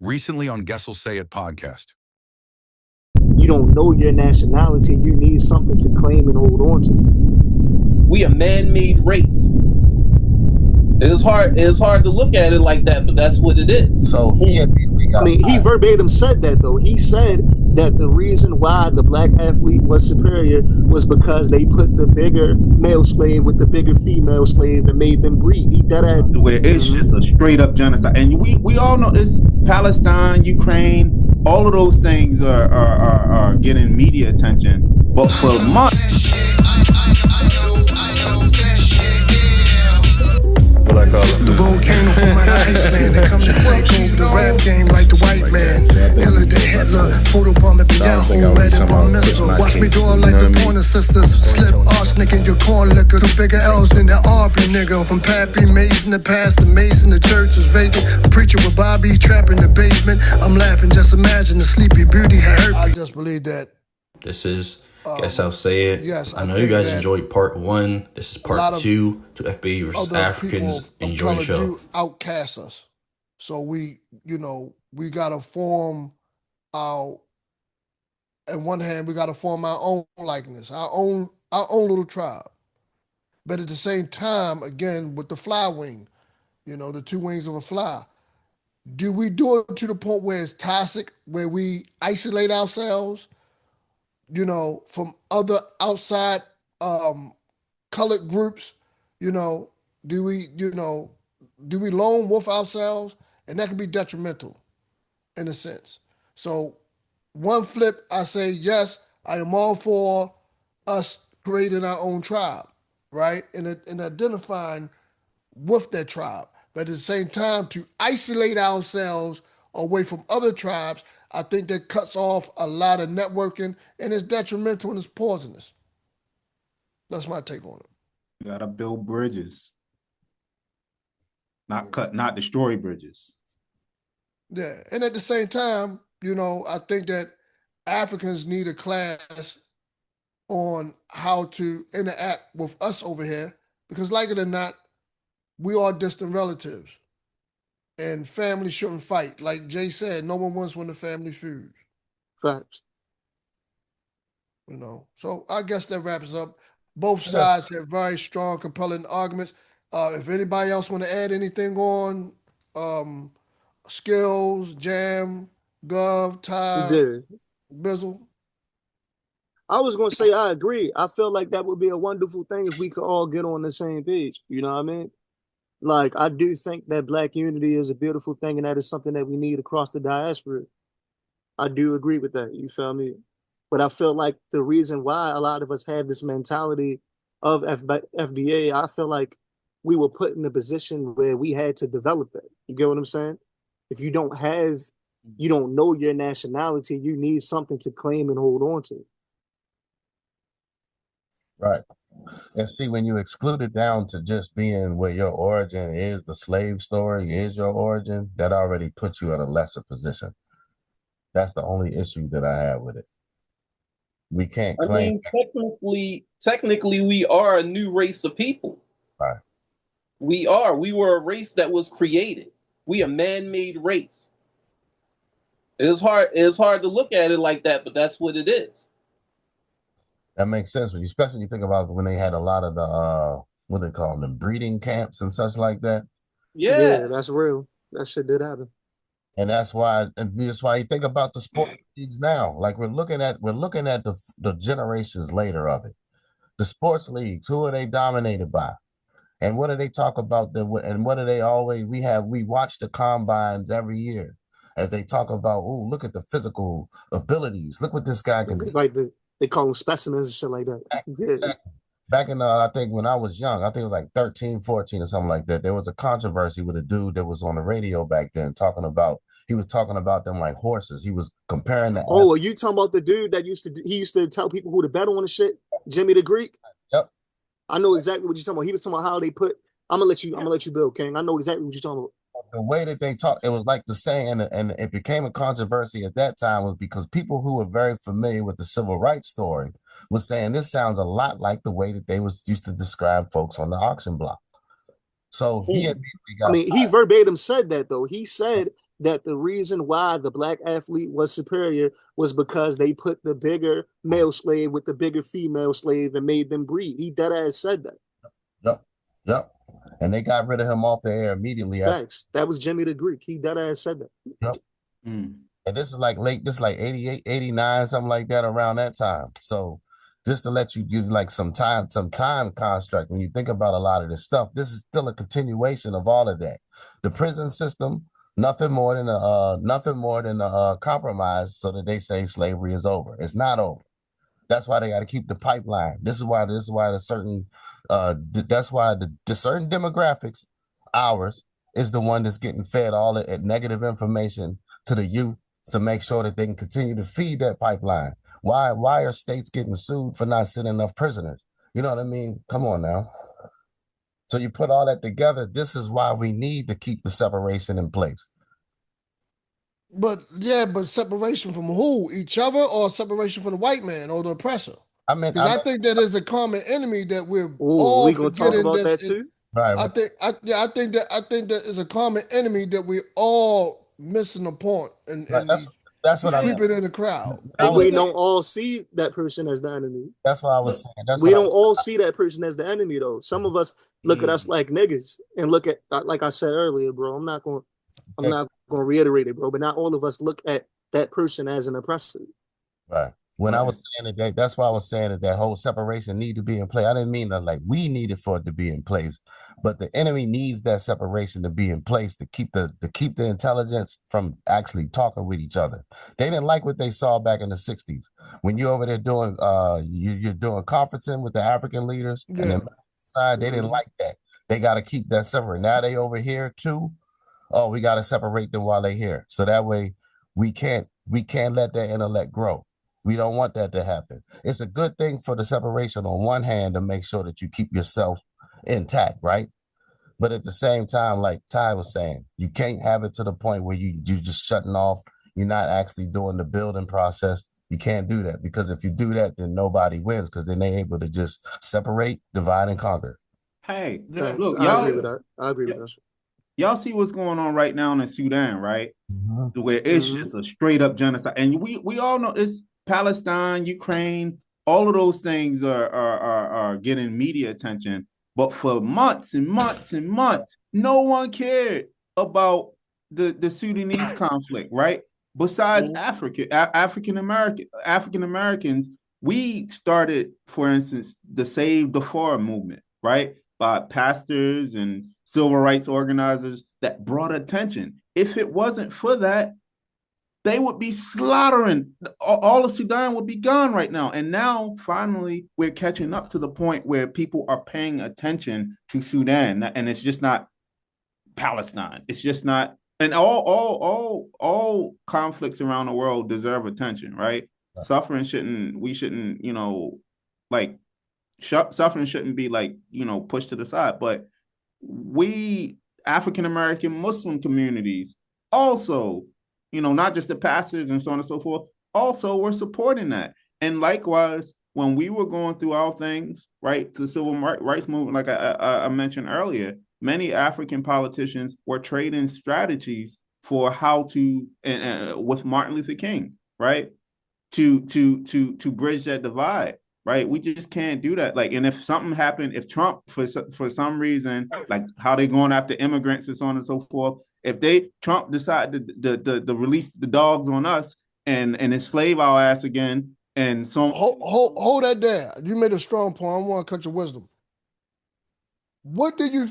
Recently on GuessI'llSayIt Podcast. You don't know your nationality. You need something to claim and hold on to. We a man-made race. It is hard to look at it like that, but that's what it is. So he verbatim said that, though. He said that the reason why the black athlete was superior was because they put the bigger male slave with the bigger female slave and made them breed. Eat that ass. Where it's just a straight up genocide. And we all know this. Palestine, Ukraine, all of those things are getting media attention. But for months, the volcano from out of Iceland, they come to take over the rap game like the white man. Iller than Hitler, photobomb at the Yahoo, red and bomb missile. Watch me do it like the Pointer Sisters. Slip arsenic in your corn liquor. The bigger L's than the Aubrey nigga. From Pappy Mason to Pastor Mason, the church is vacant. I'm preaching with Bobby, trapped in the basement. I'm laughing, just imagine the Sleepy Beauty had herpes. I just believe that. This is Guess I'll Say It. Yes, I know you guys enjoyed part 1. This is part 2 to FBA versus Africans. Enjoy the show. Do outcast us, so we gotta form our. On one hand, we gotta form our own likeness, our own little tribe. But at the same time, again, with the fly wing, the two wings of a fly. Do we do it to the point where it's toxic, where we isolate ourselves? From other outside colored groups, do we lone wolf ourselves? And that can be detrimental in a sense. So one flip, I say, yes, I am all for us creating our own tribe, right? And identifying with that tribe. But at the same time, to isolate ourselves away from other tribes, I think that cuts off a lot of networking and it's detrimental and it's poisonous. That's my take on it. you gotta build bridges, not destroy bridges. Yeah, and at the same time, I think that Africans need a class on how to interact with us over here because, like it or not, we are distant relatives. And family shouldn't fight. Like Jay said, no one wants when the family feuds. Facts. So I guess that wraps up. Both sides have very strong, compelling arguments. If anybody else want to add anything on Skills, Jam, Gov, Ty, Bizzle? I was going to say I agree. I feel like that would be a wonderful thing if we could all get on the same page. You know what I mean? Like, I do think that black unity is a beautiful thing, and that is something that we need across the diaspora. I do agree with that. You feel me? But I feel like the reason why a lot of us have this mentality of FBA, I feel like we were put in a position where we had to develop that. You get what I'm saying? If you don't know your nationality, you need something to claim and hold on to. Right. And see, when you exclude it down to just being where your origin is, the slave story is your origin, that already puts you in a lesser position. That's the only issue that I have with it. We can't claim. Technically, we are a new race of people. Right. We are. We were a race that was created. We a man-made race. It is hard to look at it like that, but that's what it is. That makes sense, especially when you think about when they had a lot of the what they call them, breeding camps and such like that. Yeah, that's real. That shit did happen, and that's why you think about the sports leagues now. Like we're looking at the generations later of it. The sports leagues, who are they dominated by, and what do they talk about? And what do they always? We watch the combines every year as they talk about. Oh, look at the physical abilities. Look what this guy can do. Like they call them specimens and shit like that. Exactly. Back in, I think when I was young, I think it was like 13, 14 or something like that. There was a controversy with a dude that was on the radio back then he was talking about them like horses. He was comparing the. Oh, are you talking about the dude that used to tell people who to bet on the shit? Jimmy the Greek? Yep. I know exactly what you're talking about. He was talking about how they put, I'm gonna let you build, King. I know exactly what you're talking about. The way that they talk, it was like the saying, and it became a controversy at that time was because people who were very familiar with the civil rights story was saying this sounds a lot like the way that they used to describe folks on the auction block. So he verbatim said that though. He said that the reason why the black athlete was superior was because they put the bigger male slave with the bigger female slave and made them breed. He dead ass said that. Yep. And they got rid of him off the air immediately. Facts. That was Jimmy the Greek. He dead ass said that. Yep. And this is like late, this is like 88, 89, something like that, around that time. So just to let you use like some time construct, when you think about a lot of this stuff, this is still a continuation of all of that. The prison system, nothing more than a compromise so that they say slavery is over. It's not over. That's why they got to keep the pipeline. That's why the certain demographics, ours, is the one that's getting fed all the negative information to the youth to make sure that they can continue to feed that pipeline. Why are states getting sued for not sending enough prisoners? You know what I mean? Come on now. So you put all that together, this is why we need to keep the separation in place. But separation from who? Each other, or separation from the white man or the oppressor? Because I think that is a common enemy that we're all we gonna talk about that too. Right. I think that is a common enemy that we all missing the point, and that's what I keep it in the crowd. And we don't all see that person as the enemy. That's what I was saying. We don't all see that person as the enemy though. Some of us look at us like niggas and look at, like I said earlier, bro. I'm not gonna reiterate it, bro. But not all of us look at that person as an oppressor. Right. When I was saying that, that's why I was saying that whole separation need to be in place. I didn't mean that like we needed for it to be in place, but the enemy needs that separation to be in place to keep the intelligence from actually talking with each other. They didn't like what they saw back in the 60s when you're over there doing you're doing conferencing with the African leaders, and then side they didn't like that. They got to keep that separate. Now they over here too. Oh, we got to separate them while they're here, so that way we can't let that intellect grow. We don't want that to happen. It's a good thing for the separation on one hand to make sure that you keep yourself intact, right? But at the same time, like Ty was saying, you can't have it to the point where you're just shutting off. You're not actually doing the building process. You can't do that, because if you do that, then nobody wins, because then they're able to just separate, divide, and conquer. Hey, look, I agree with that. I agree with that. Y'all see what's going on right now in Sudan, right? Mm-hmm. Where it's just a straight up genocide. And we all know it's Palestine, Ukraine, all of those things are getting media attention. But for months and months and months, no one cared about the Sudanese conflict, right? Besides African Americans, we started, for instance, the Save the Darfur movement, right? By pastors and civil rights organizers that brought attention. If it wasn't for that, they would be slaughtering. All of Sudan would be gone right now. And now, finally, we're catching up to the point where people are paying attention to Sudan. And it's just not Palestine. It's just not. And all conflicts around the world deserve attention, right? Suffering shouldn't be pushed to the side. But we African-American Muslim communities also, not just the pastors and so on and so forth, also were supporting that. And likewise, when we were going through our things, right, the civil rights movement, like I mentioned earlier, many African politicians were trading strategies for how to, with Martin Luther King, right, to bridge that divide. Right, we just can't do that. Like, and if something happened, if Trump, for some reason, like how they going after immigrants and so on and so forth, if Trump decided to release the dogs on us and enslave our ass again, and so hold that there. You made a strong point. I want to cut your wisdom.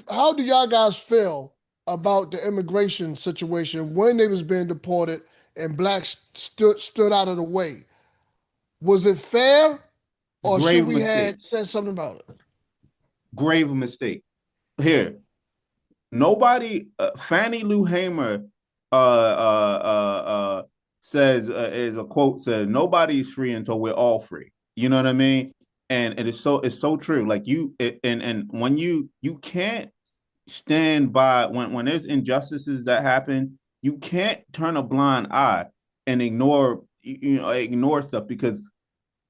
How do y'all guys feel about the immigration situation when they was being deported and blacks stood out of the way? Was it fair? Or should we had said something about it? Grave mistake. Here, nobody. Fannie Lou Hamer says, is a quote says, "Nobody's free until we're all free." You know what I mean? And it's so true. Like and when you can't stand by when there's injustices that happen, you can't turn a blind eye and ignore stuff, because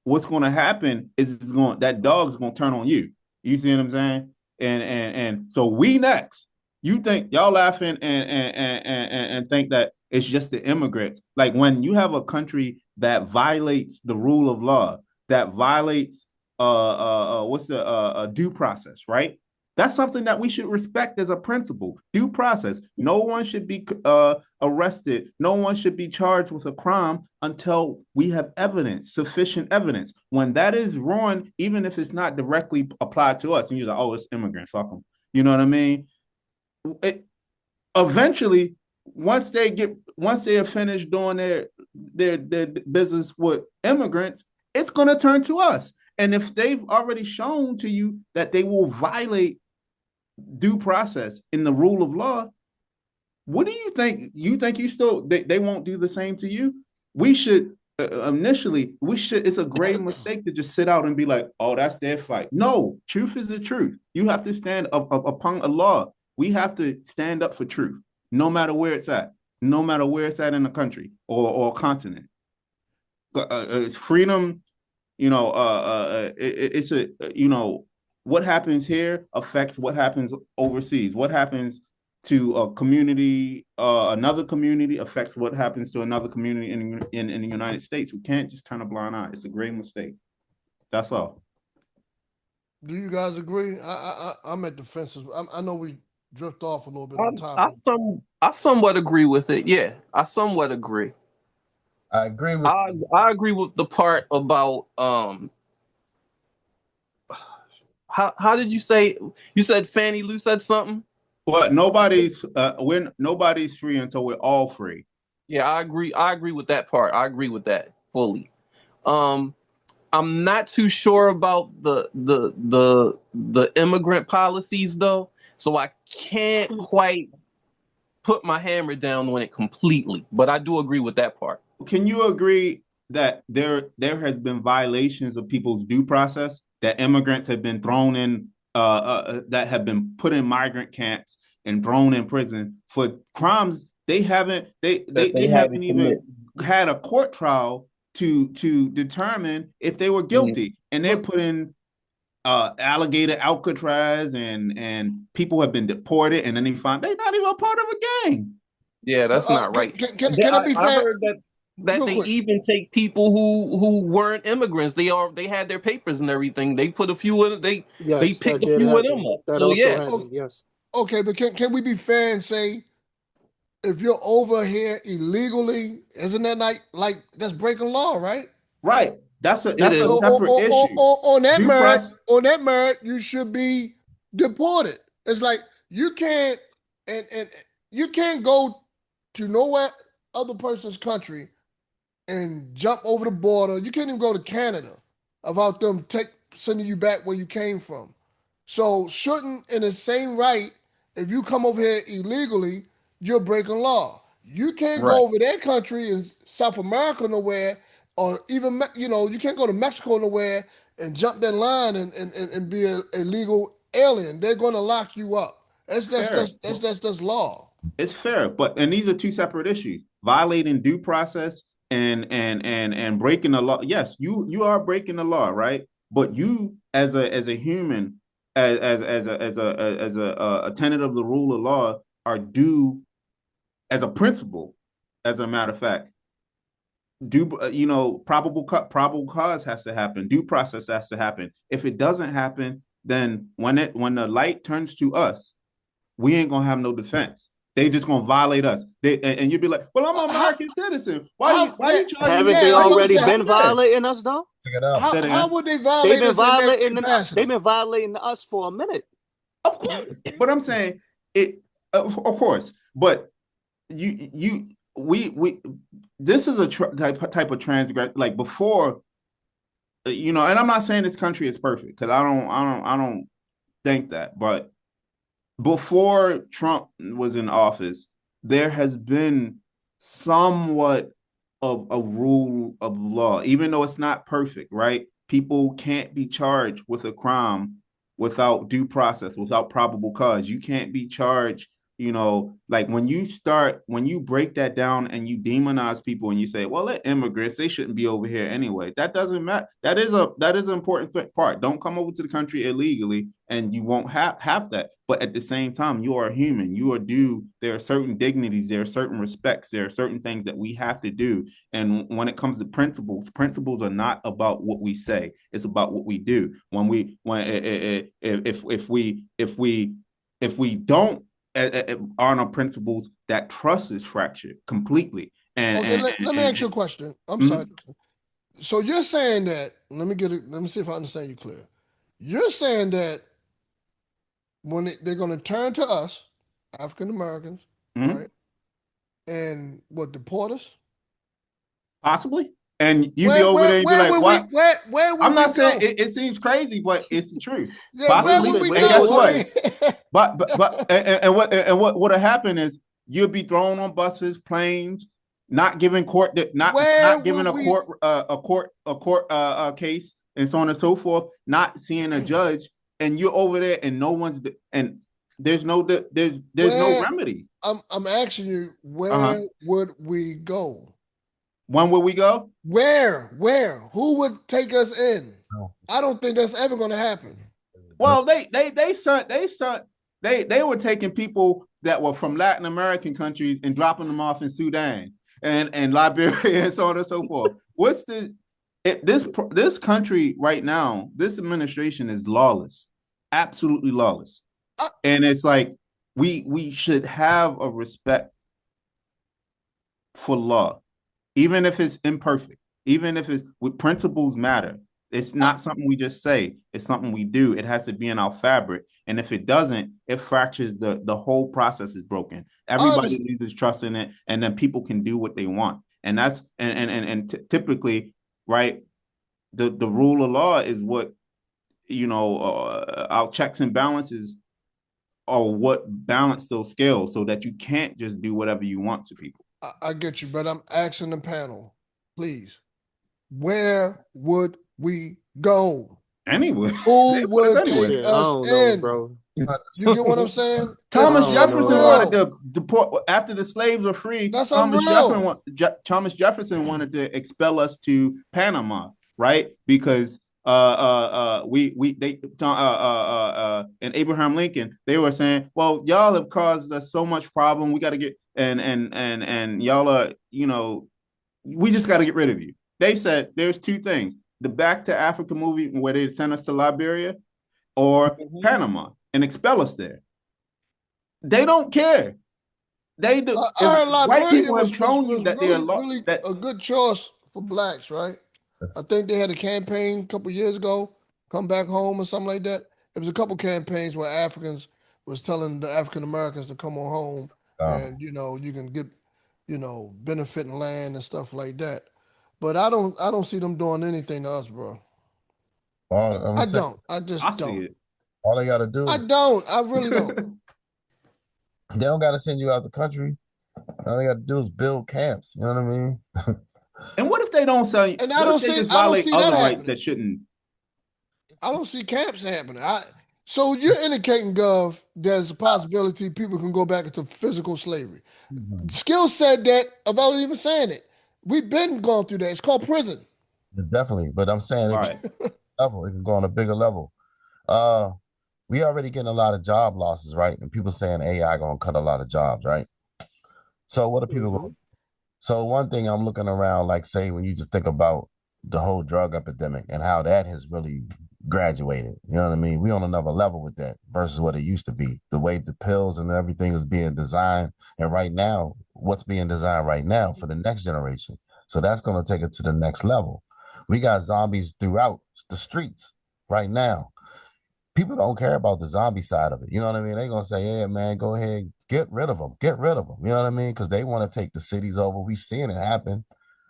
what's going to happen is that dog is going to turn on you. You see what I'm saying? And so we next. You think y'all laughing and think that it's just the immigrants. Like when you have a country that violates the rule of law, that violates what's the due process, right? That's something that we should respect as a principle. Due process. No one should be arrested. No one should be charged with a crime until we have evidence, sufficient evidence. When that is ruined, even if it's not directly applied to us, and you're like, oh, it's immigrant, fuck them. You know what I mean? Eventually, once they are finished doing their business with immigrants, it's going to turn to us. And if they've already shown to you that they will violate due process in the rule of law, what do you think? You think they won't do the same to you? We should it's a grave mistake to just sit out and be like, oh, that's their fight. No, truth is the truth. You have to stand up upon a law. We have to stand up for truth, no matter where it's at, no matter where it's at in the country or continent. It's freedom, it's what happens here affects what happens overseas. What happens to a community, another community affects what happens to another community in the United States. We can't just turn a blind eye. It's a grave mistake. That's all. Do you guys agree? I'm at the fences. I know we drift off a little bit on topic. I somewhat agree with it. Yeah, I somewhat agree. I agree with. I agree with the part about How did you say? You said Fannie Lou said something. But nobody's free until we're all free. Yeah, I agree. I agree with that part. I agree with that fully. I'm not too sure about the immigrant policies though, so I can't quite put my hammer down on it completely. But I do agree with that part. Can you agree that there has been violations of people's due process? That immigrants have been thrown in, that have been put in migrant camps and thrown in prison for crimes they haven't even had a court trial to determine if they were guilty, and they're put in alligator Alcatraz, and people have been deported, and then they find they're not even a part of a gang. Yeah, that's not right. Can I be fair? I heard that they even take people who weren't immigrants. They had their papers and everything. They put a few of they picked a few of them up. So yeah, happened, yes. Okay, but can we be fair and say, if you're over here illegally, isn't that like that's breaking law, right? Right. That's a separate issue. On that merit, you should be deported. It's like you can't and you can't go to nowhere other person's country and jump over the border. You can't even go to Canada without them sending you back where you came from. So shouldn't, in the same right, if you come over here illegally, you're breaking law. You can't go over their country in South America nowhere, or even, you can't go to Mexico nowhere and jump that line and be a legal alien. They're going to lock you up. That's law. It's fair, and these are two separate issues. Violating due process and breaking the law. Yes, you are breaking the law, right? But you as a human, as a tenet of the rule of law, are due as a principle. As a matter of fact, probable cause has to happen. Due process has to happen. If it doesn't happen, then when the light turns to us, we ain't gonna have no defense. They just gonna violate us. And you'd be like, "Well, I'm an American citizen. Why you trying to?" Haven't they already been violating us though? How would they violate us? They've been violating us for a minute. Of course, but I'm saying it. Of course, but we this is a type of transgress, like before, and I'm not saying this country is perfect, because I don't think that, but before Trump was in office, there has been somewhat of a rule of law, even though it's not perfect, right? People can't be charged with a crime without due process, without probable cause. You can't be charged you know, like when you break that down and you demonize people and you say, well, they're immigrants, they shouldn't be over here anyway. That doesn't matter. That is an important part. Don't come over to the country illegally and you won't have that. But at the same time, you are human. You are due. There are certain dignities. There are certain respects. There are certain things that we have to do. And when it comes to principles are not about what we say. It's about what we do. If we don't honor principles, that trust is fractured completely. And let me ask you a question. I'm sorry. So you're saying that, let me see if I understand you clear. You're saying that when they're going to turn to us, African Americans, right? And what, deport us? Possibly. And you be over there and be like, what? Where I'm not saying it seems crazy, but it's the truth. Yeah, possibly. And guess what? But what will happen is you'll be thrown on buses, planes, not giving not giving a court case, and so on and so forth, not seeing a judge, and you're over there and no one's, and there's no remedy. I'm asking you, where would we go? When would we go? Where? Who would take us in? I don't think that's ever going to happen. Well, they were taking people that were from Latin American countries and dropping them off in Sudan and Liberia and so on and so forth. This country right now, this administration is lawless, absolutely lawless. And it's like we should have a respect for law. Even if it's imperfect, even if it's with principles matter. It's not something we just say. It's something we do. It has to be in our fabric. And if it doesn't, it fractures the whole process is broken. Everybody loses trust in it, and then people can do what they want. And that's typically, right, the rule of law is what, our checks and balances are what balance those scales so that you can't just do whatever you want to people. I get you, but I'm asking the panel, please, where would we go? Anywhere. Who would take us in? Bro. You get what I'm saying? Thomas Jefferson wanted to deport after the slaves were free. That's Thomas Jefferson wanted to expel us to Panama, right? Because and Abraham Lincoln, they were saying, well, y'all have caused us so much problem. We got to get and y'all are, we just got to get rid of you. They said there's two things: the Back to Africa movie where they sent us to Liberia, or Panama and expel us there. They don't care. They do. White people have shown you that they're really a good choice for blacks, right? I think they had a campaign a couple years ago, come back home or something like that. It was a couple campaigns where Africans was telling the African Americans to come on home, and you can get, benefit in land and stuff like that. But I don't see them doing anything to us, bro. I just don't. See it. All they got to do. I really don't. They don't got to send you out the country. All they got to do is build camps. You know what I mean? And what if they don't sell you? And I don't see that happening. That shouldn't. I don't see camps happening. So you're indicating, Gov, there's a possibility people can go back into physical slavery. Skill said that without even saying it. We've been going through that. It's called prison. Definitely, but I'm saying it can go on a bigger level. We already getting a lot of job losses, right? And people saying AI gonna cut a lot of jobs, right? So what are people going? So one thing I'm looking around, like say when you just think about the whole drug epidemic and how that has really graduated, you know what I mean? We on another level with that versus what it used to be. The way the pills and everything is being designed, and right now, what's being designed right now for the next generation. So that's going to take it to the next level. We got zombies throughout the streets right now. People don't care about the zombie side of it. You know what I mean? They're going to say, yeah, man, go ahead, get rid of them. Get rid of them. You know what I mean? Because they want to take the cities over. We seeing it happen.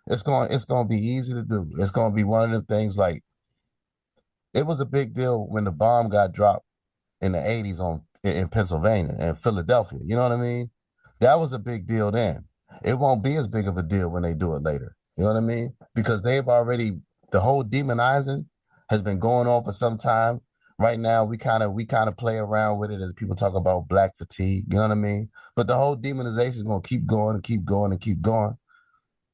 It's going to be easy to do. It's going to be one of the things like, it was a big deal when the bomb got dropped in the 80s in Pennsylvania and Philadelphia. You know what I mean? That was a big deal then. It won't be as big of a deal when they do it later. You know what I mean? Because the whole demonizing has been going on for some time. Right now, we kind of play around with it as people talk about black fatigue. You know what I mean? But the whole demonization is gonna keep going and keep going and keep going.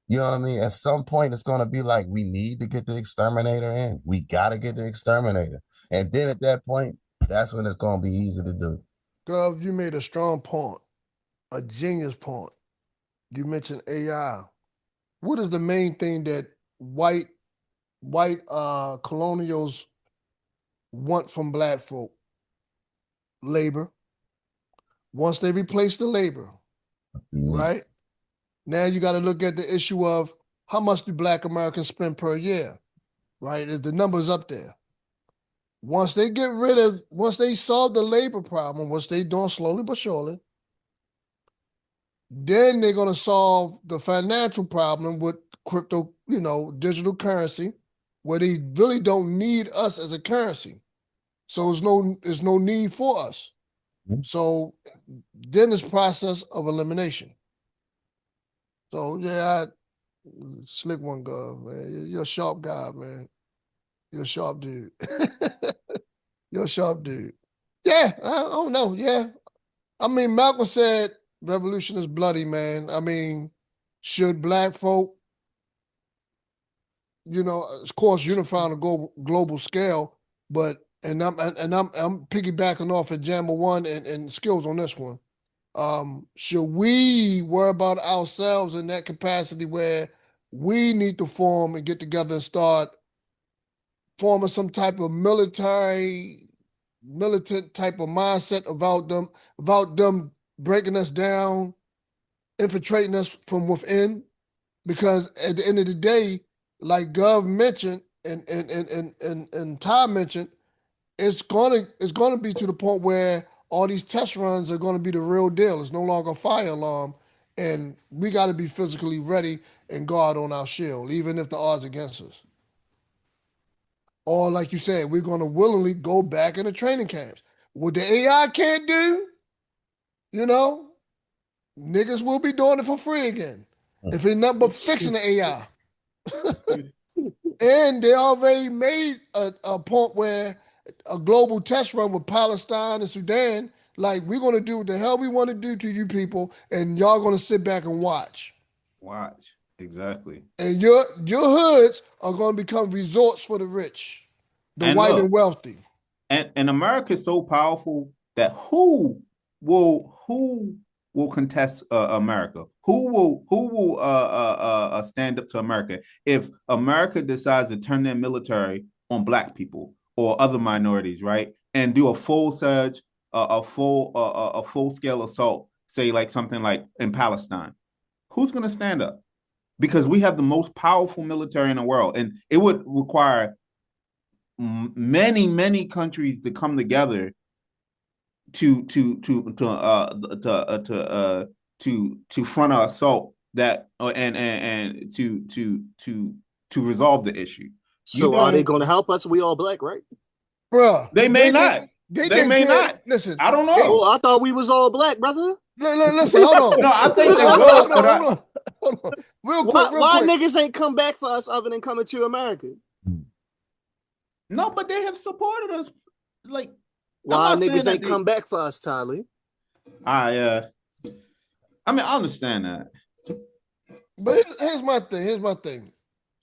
You know what I mean? At some point, it's gonna be like we need to get the exterminator in. We gotta get the exterminator, and then at that point, that's when it's gonna be easy to do. Gov, you made a strong point, a genius point. You mentioned AI. What is the main thing that white colonials want from black folk? Labor. Once they replace the labor, right? Now you got to look at the issue of how much do black Americans spend per year, right? The numbers up there. Once they solve the labor problem, which they doing slowly but surely, then they're going to solve the financial problem with crypto, digital currency, where they really don't need us as a currency. So there's no need for us. So then it's process of elimination. So yeah, slick one, Gov, man. You're a sharp guy, man. You're a sharp dude. You're a sharp dude. Yeah, I don't know. Yeah. I mean, Malcolm said revolution is bloody, man. I mean, should black folk, of course, unify on a global scale, but I'm piggybacking off of Jammer One and Skills on this one. Should we worry about ourselves in that capacity where we need to form and get together and start forming some type of militant type of mindset about them breaking us down, infiltrating us from within? Because at the end of the day, like Gov mentioned and Ty mentioned, it's gonna be to the point where all these test runs are gonna be the real deal. It's no longer a fire alarm, and we got to be physically ready and guard on our shield, even if the odds against us. Or like you said, we're gonna willingly go back into training camps. What the AI can't do, niggas will be doing it for free again. If it's nothing but fixing the AI. And they already made a point where a global test run with Palestine and Sudan, like, we're going to do what the hell we want to do to you people, and y'all going to sit back and watch. Watch. Exactly. And your hoods are going to become resorts for the rich, the white and wealthy. And America is so powerful that who will contest America? Who will stand up to America if America decides to turn their military on black people or other minorities, right? And do a full surge, a full scale assault, say like something like in Palestine. Who's going to stand up? Because we have the most powerful military in the world, and it would require many countries to come together to front our assault that and to resolve the issue. So are they going to help us? We all black, right? Bruh, they may not. They may not. Listen, I don't know. I thought we was all black, brother. Listen, hold on. No, I think they will. Hold on. Real quick. Why niggas ain't come back for us other than coming to America? No, but they have supported us. Like, why niggas ain't come back for us, Tyler? I mean, I understand that. But here's my thing.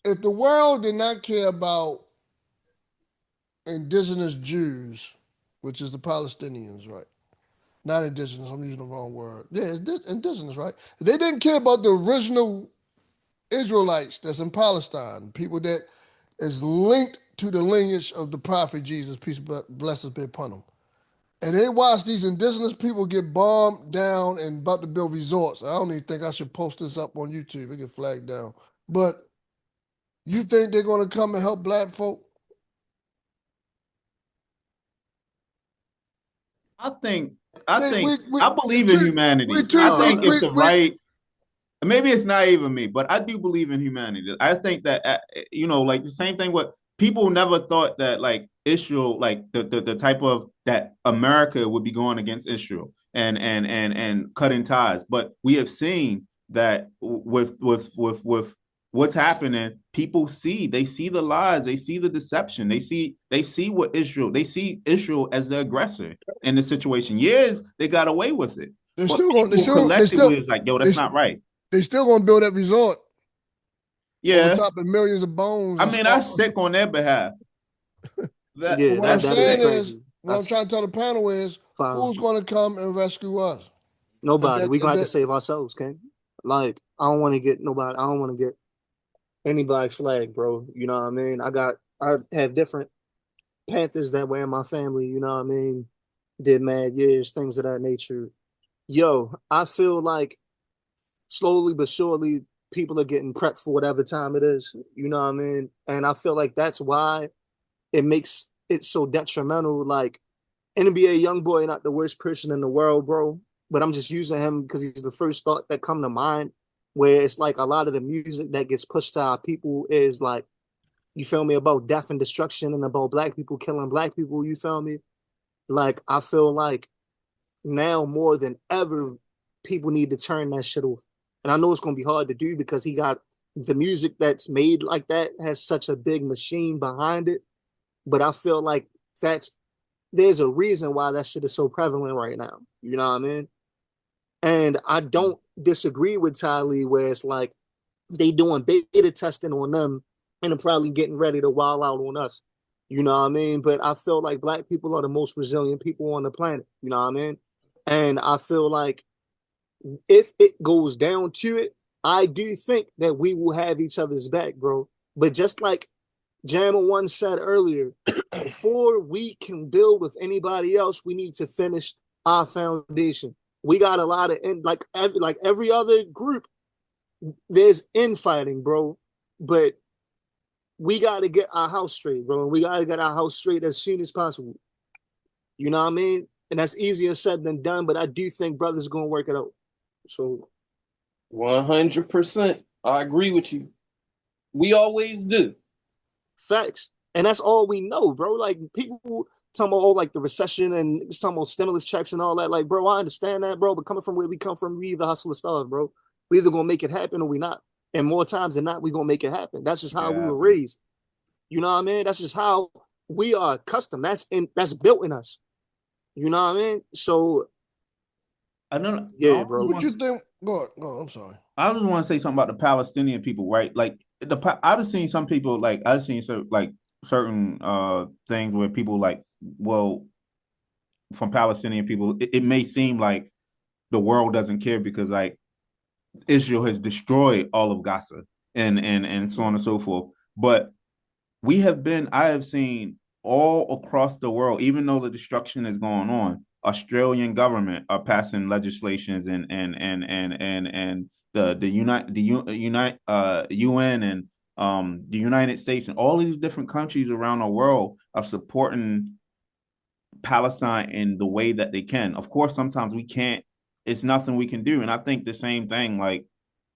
If the world did not care about indigenous Jews, which is the Palestinians, right? Not indigenous, I'm using the wrong word. Yeah, it's indigenous, right? If they didn't care about the original Israelites that's in Palestine, people that is linked to the lineage of the prophet Jesus, peace and blessings be upon him. And they watch these indigenous people get bombed down and about to build resorts. I don't even think I should post this up on YouTube. It get flagged down. But you think they're going to come and help black folk? I believe in humanity. Maybe it's not even me, but I do believe in humanity. I think that, like the same thing with people never thought that like Israel, like the type of that America would be going against Israel and cutting ties. But we have seen that with what's happening, people see the lies, they see the deception, they see what Israel, they see Israel as the aggressor in the situation. Years they got away with it. They're but still going. collectively is like, yo, that's not right. They still going to build that resort. Yeah, on top of millions of bones. I mean, I'm sick on their behalf. What I'm saying is, what I'm trying to tell the panel is, who's going to come and rescue us? Nobody. We're going to have to save ourselves, King. Like, I don't want to get nobody. I don't want to get anybody flagged, bro. You know what I mean? I have different Panthers that were in my family, you know what I mean? Did mad years, things of that nature. Yo, I feel like slowly but surely people are getting prepped for whatever time it is, you know what I mean? And I feel like that's why it makes it so detrimental. Like, NBA YoungBoy, not the worst person in the world, bro, but I'm just using him because he's the first thought that come to mind, where it's like a lot of the music that gets pushed to our people is like, you feel me, about death and destruction and about black people killing black people, you feel me? Like, I feel like now more than ever, people need to turn that shit off. And I know it's going to be hard to do because he got the music that's made like that has such a big machine behind it. But I feel like there's a reason why that shit is so prevalent right now. You know what I mean? And I don't disagree with Tylee where it's like they doing beta testing on them and they're probably getting ready to wild out on us. You know what I mean? But I feel like black people are the most resilient people on the planet. You know what I mean? And I feel like if it goes down to it, I do think that we will have each other's back, bro. But just like Jammer One said earlier, before we can build with anybody else, we need to finish our foundation. We got a lot of like every other group, there's infighting, bro. But we got to get our house straight, bro. And we got to get our house straight as soon as possible. You know what I mean? And that's easier said than done, but I do think brothers going to work it out. So 100%. I agree with you. We always do. Facts. And that's all we know, bro. Like, people talking about like the recession and talking about stimulus checks and all that. Like, bro, I understand that, bro. But coming from where we come from, we either hustle or starve, bro. We either going to make it happen or we not. And more times than not, we going to make it happen. That's just how we were raised. You know what I mean? That's just how we are accustomed. That's built in us. You know what I mean? So, I don't know. Yeah, bro. What you think? Go on, I'm sorry. I just want to say something about the Palestinian people, right? Like, I've seen some people, like, I've seen certain things where people like, well, from Palestinian people, it may seem like the world doesn't care because like Israel has destroyed all of Gaza and so on and so forth. But I have seen all across the world, even though the destruction is going on, Australian government are passing legislations and the UN and the United States and all these different countries around the world are supporting Palestine in the way that they can. Of course, sometimes we can't. It's nothing we can do. And I think the same thing, like,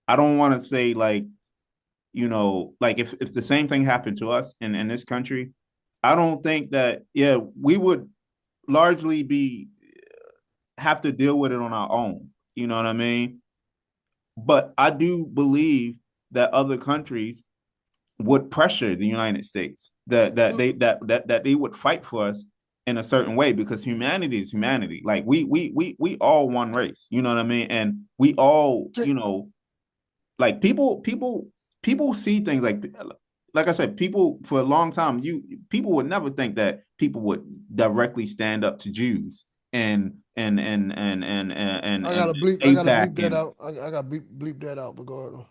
I don't want to say like, you know, like if the same thing happened to us in this country, I don't think that, we would largely have to deal with it on our own. You know what I mean? But I do believe that other countries would pressure the United States, that they would fight for us in a certain way, because humanity is humanity. Like we all one race, you know what I mean? And we all, you know, like people see things like I said, people for a long time, people would never think that people would directly stand up to Jews and I gotta bleep that out. I gotta bleep that out, but go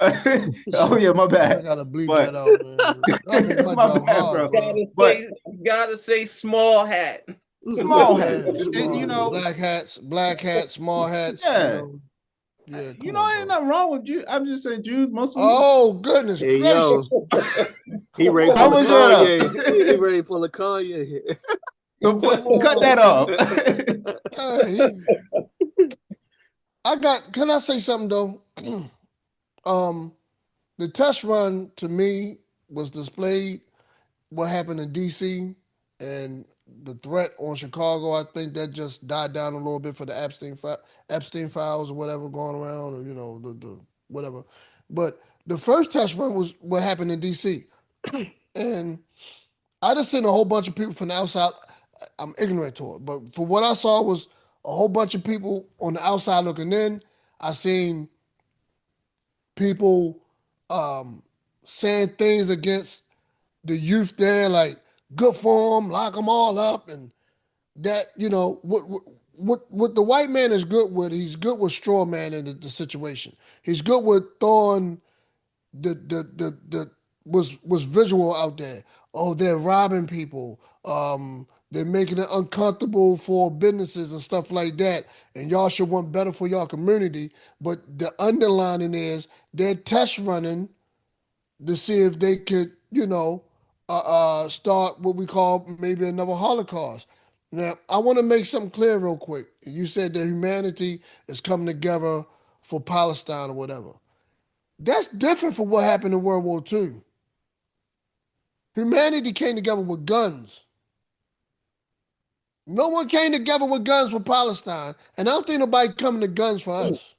ahead. Oh yeah, my bad. I gotta bleep that out, man. I make my job hard, bro. Gotta say small hat. Small hat. You know, black hats, small hats. Yeah. You know, ain't nothing wrong with Jews. I'm just saying Jews, Muslims. Oh, goodness gracious. Yo. He ready for the Kanye. He ready for the Kanye. Cut that off. Can I say something though? The test run to me was displayed what happened in DC and the threat on Chicago. I think that just died down a little bit for the Epstein files or whatever going around, or you know, the whatever. But The first test run was what happened in D.C. And I just seen a whole bunch of people from the outside. I'm ignorant to it, but for what I saw was a whole bunch of people on the outside looking in. I seen people saying things against the youth there, like good for them, lock them all up, and that, you know, what the white man is good with, he's good with straw man in the situation. He's good with throwing the was visual out there. Oh, they're robbing people. They're making it uncomfortable for businesses and stuff like that. And y'all should want better for y'all community. But the underlining is they're test running to see if they could, you know, start what we call maybe another Holocaust. Now, I want to make something clear real quick. You said that humanity is coming together for Palestine or whatever. That's different from what happened in World War II. Humanity came together with guns. No one came together with guns for Palestine, and I don't think nobody coming to guns for us.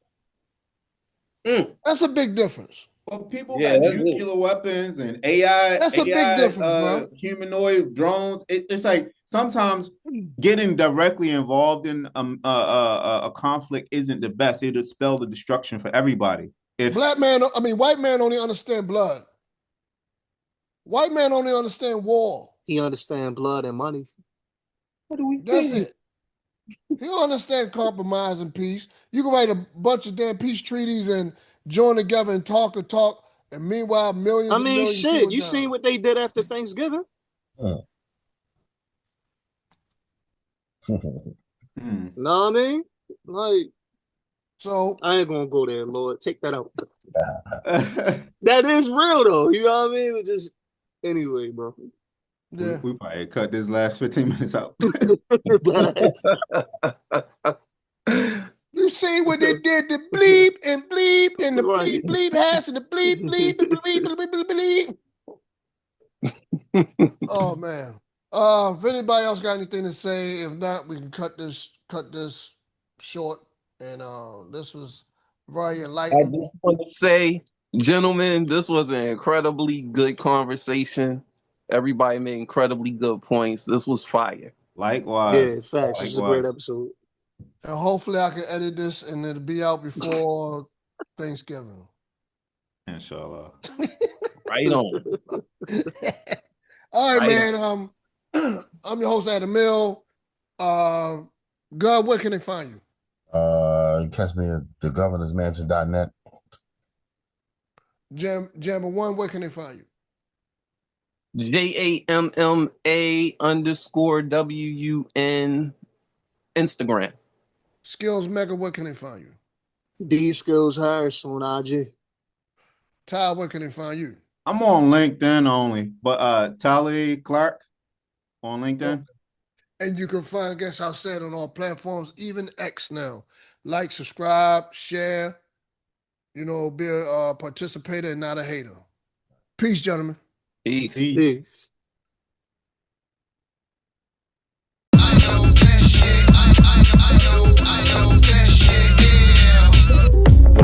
That's a big difference. Well, people got nuclear weapons and AI. That's a big difference, bro. Humanoid drones. It's like sometimes getting directly involved in a conflict isn't the best. It'll spell the destruction for everybody. White man only understand blood. White man only understand war. He understand blood and money. What do we That's it. He don't understand compromise and peace. You can write a bunch of damn peace treaties and join together and talk, and meanwhile millions. I mean, shit. You seen what they did after Thanksgiving? Know what I mean? Like, so I ain't gonna go there, Lord. Take that out. That is real though. You know what I mean? But just anyway, bro. Yeah. We probably cut this last 15 minutes out. You see what they did? The bleep and the bleep has and the bleep and the bleep. Oh man. If anybody else got anything to say, if not, we can cut this short. And this was very enlightening. I just want to say, gentlemen, this was an incredibly good conversation. Everybody made incredibly good points. This was fire. Likewise. Yeah, facts. It's a great episode. And hopefully I can edit this and it'll be out before Thanksgiving. Inshallah. Right on. All right, man. I'm your host, Adam Mill. God, where can they find you? You catch me at thegovernorsmansion.net. Jammer One, where can they find you? JAMMA_WUN Instagram. Skills Mega, where can they find you? D Skills Harris on IG. Ty, where can they find you? I'm on LinkedIn only, but Tally Clark on LinkedIn. And you can find, I guess I said, on all platforms, even X now. Like, subscribe, share, be a participator and not a hater. Peace, gentlemen. Peace. Peace.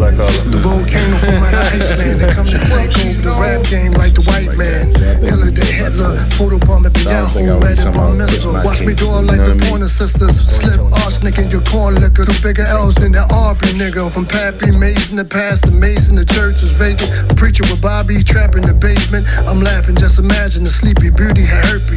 The volcano from out of Iceland, they come to take over the rap game like the white man. Iller than Hitler, photobombing Yahoo, read it on missile. Watch me do it like the Pointer Sisters. Slip arsenic in your corn liquor. Two bigger L's than the Aubrey nigga. From Pappy Mason to Pastor Mason, the church was vacant. I'm preaching with Bobby, trapped in the basement. I'm laughing, just imagine the Sleepy Beauty had herpes.